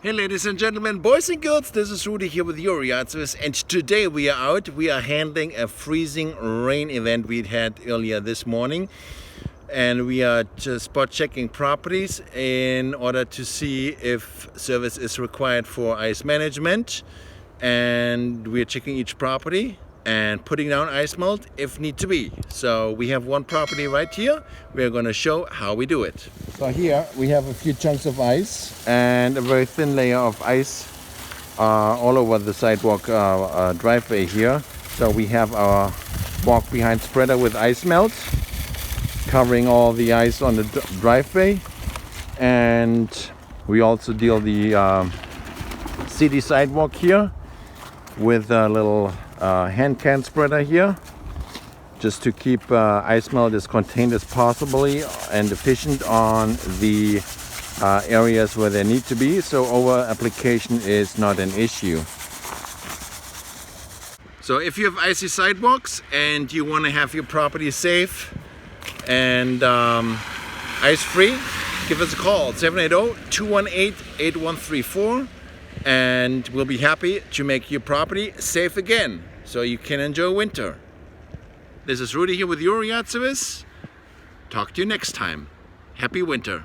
Hey ladies and gentlemen, boys and girls, this is Rudy here with your yard service, and today we are handling a freezing rain event we had earlier this morning, and we are just spot checking properties in order to see if service is required for ice management, and we are checking each property and putting down ice melt if need to be. So we have one property right here. We are going to show how we do it. So here we have a few chunks of ice and a very thin layer of ice all over the sidewalk driveway here. So we have our walk behind spreader with ice melt covering all the ice on the driveway, and we also deal the city sidewalk here with a little hand can spreader here, just to keep ice melt as contained as possibly and efficient on the areas where they need to be, so over application is not an issue. So if you have icy sidewalks and you want to have your property safe and ice free, give us a call, 780-218-8134, and we'll be happy to make your property safe again so you can enjoy winter. This is Rudy here with your yard service. Talk to you next time. Happy winter.